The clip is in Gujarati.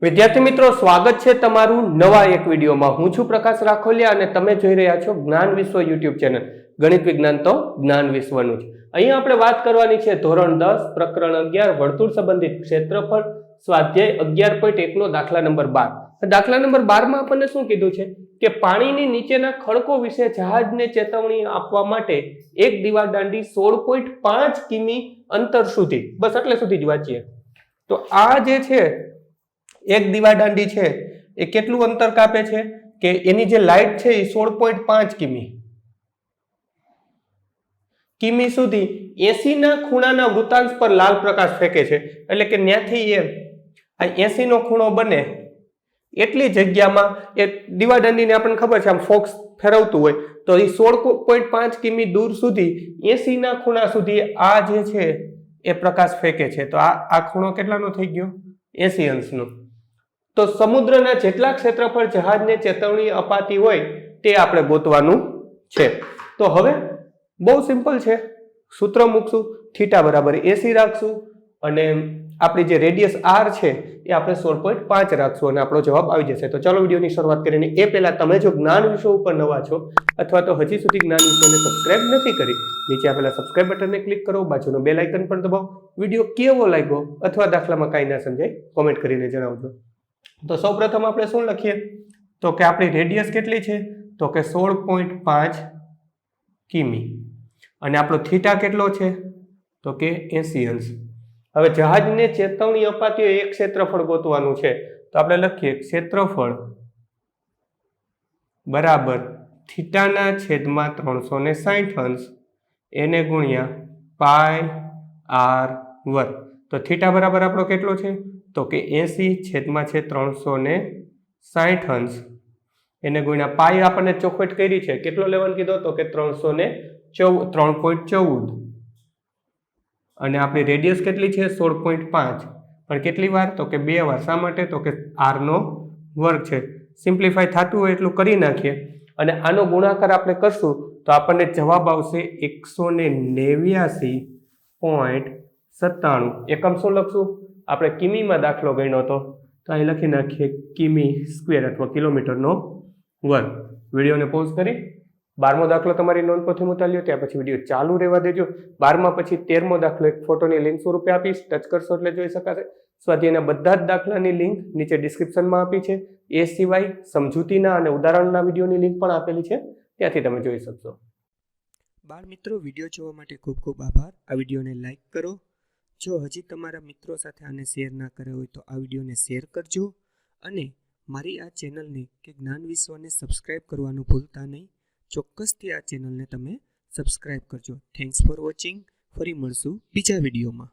વિદ્યાર્થી મિત્રો, સ્વાગત છે તમારું નવા એક વિડીયોમાં। હું છું પ્રકાશ રાખોલિયા અને તમે જોઈ રહ્યા છો જ્ઞાન વિશ્વ યુટ્યુબ ચેનલ। ગણિત વિજ્ઞાન તો જ્ઞાન વિશ્વનું જ। અહીંયા આપણે વાત કરવાની છે ધોરણ 10 પ્રકરણ 11 વર્તુળ સંબંધિત ક્ષેત્રફળ સ્વાધ્યાય 11.1 નો દાખલા નંબર 12। દાખલા નંબર 12 માં આપણને શું કીધું છે કે પાણીની નીચેના ખડકો વિશે જહાજને ચેતવણી આપવા માટે એક દીવાલ દાંડી 16.5 કિમી અંતર સુધી, બસ એટલે સુધી જ વાંચીએ તો આ જે છે એક દીવા દાંડી છે એ કેટલું અંતર કાપે છે કે એની જે લાઈટ છે એ 16.5 કિમી સુધી 80 ના ખૂણાના વૃત્તાંશ પર લાલ પ્રકાશ ફેંકે છે। એટલે કે ત્યાંથી એ આ 80 નો ખૂણો બને એટલી જગ્યામાં એ દીવા દાંડીને આપણને ખબર છે આમ ફોક્સ ફેરવતું હોય તો એ 16.5 કિમી દૂર સુધી 80 ના ખૂણા સુધી આ જે છે એ પ્રકાશ ફેંકે છે। તો આ ખૂણો કેટલાનો થઈ ગયો? 80 અંશનો। તો સમુદ્રના જેટલા ક્ષેત્રફળ જહાજને ચેતવણી અપાતી હોય તે આપણે ગોતવાનું છે। તો હવે બહુ સિમ્પલ છે, સૂત્ર મૂકશું, થીટા બરાબર 80 રાખશું અને આપણી જે રેડિયસ r છે એ આપણે 16.5 રાખશું અને આપણો જવાબ આવી જશે। તો ચાલો વિડીયોની શરૂઆત કરીને એ પહેલા તમે જો જ્ઞાન વિશ્વ ઉપર નવા છો અથવા તો હજી સુધી જ્ઞાન વિશ્વને સબસ્ક્રાઇબ નથી કરી, નીચે આપેલા સબસ્ક્રાઇબ બટનને ક્લિક કરો, બાજુનો બેલ આઇકન પણ દબાવો। વિડીયો કેવો લાગ્યો અથવા દાખલામાં કાંઈ ના સમજાય કોમેન્ટ કરીને જણાવજો। તો સૌપ્રથમ આપણે શું લખીએ તો કે આપણી રેડિયસ કેટલી છે તો કે 16.5 કિમી અને આપણો થીટા કેટલો છે તો કે 80 અંશ। હવે જહાજને ચેતવણી અપાતી હોય એક ક્ષેત્રફળ ગોતવાનું છે તો આપણે લખીએ ક્ષેત્રફળ બરાબર થીટાના છેદમાં 360 અંશ એને ગુણ્યા પાઈ r વર્ગ। તો થીટા બરાબર આપણો કેટલો છે તો કે 80 છેદમાં છે 360 અંશ એને ગુણ્યા પાઈ આપણને ચોખવટ કરી છે, કેટલો લેવાનું કીધો તો કે 3.14 અને આપણી રેડિયસ કેટલી છે 16.5 પણ કેટલી વાર તો કે 2 વાર। શા માટે તો કે r નો વર્ગ છે। સિમ્પ્લિફાય થતું હોય એટલું કરી નાખીએ અને આનો ગુણાકાર આપણે કરશું તો આપણને જવાબ આવશે 189.97। એકમ શું લખશું? આપણે કિમીમાં દાખલો ગણ્યો હતો તો અહીં લખી નાખીએ કિમી સ્ક્વેર અથવા કિલોમીટરનો વર્ગ। વિડીયોને પોઝ કરી 12મો દાખલો તમારી નોંધપોથીમાં ઉતારી લો, ત્યાર પછી વિડીયો ચાલુ રહેવા દેજો। 12માં પછી 13મો દાખલો એક ફોટોની લિંક સ્વરૂપે આપીશ, ટચ કરશો એટલે જોઈ શકાશે। સ્વાધ્યાયના બધા જ દાખલાની લિંક નીચે ડિસ્ક્રિપ્શનમાં આપી છે, એ સિવાય સમજૂતીના અને ઉદાહરણના વિડીયોની લિંક પણ આપેલી છે, ત્યાંથી તમે જોઈ શકશો। બાળ મિત્રો, વિડીયો જોવા માટે ખૂબ ખૂબ આભાર। આ વિડીયોને લાઈક કરો, જો હજી તમારા મિત્રો સાથે આને શેર ના કર્યો હોય તો આ વિડીયોને શેર કરજો અને મારી આ ચેનલને કે જ્ઞાન વિશ્વને સબસ્ક્રાઇબ કરવાનું ભૂલતા નહીં। ચોક્કસથી આ ચેનલને તમે સબસ્ક્રાઇબ કરજો। Thanks for watching. ફરી મળશું બીજા વિડીયોમાં।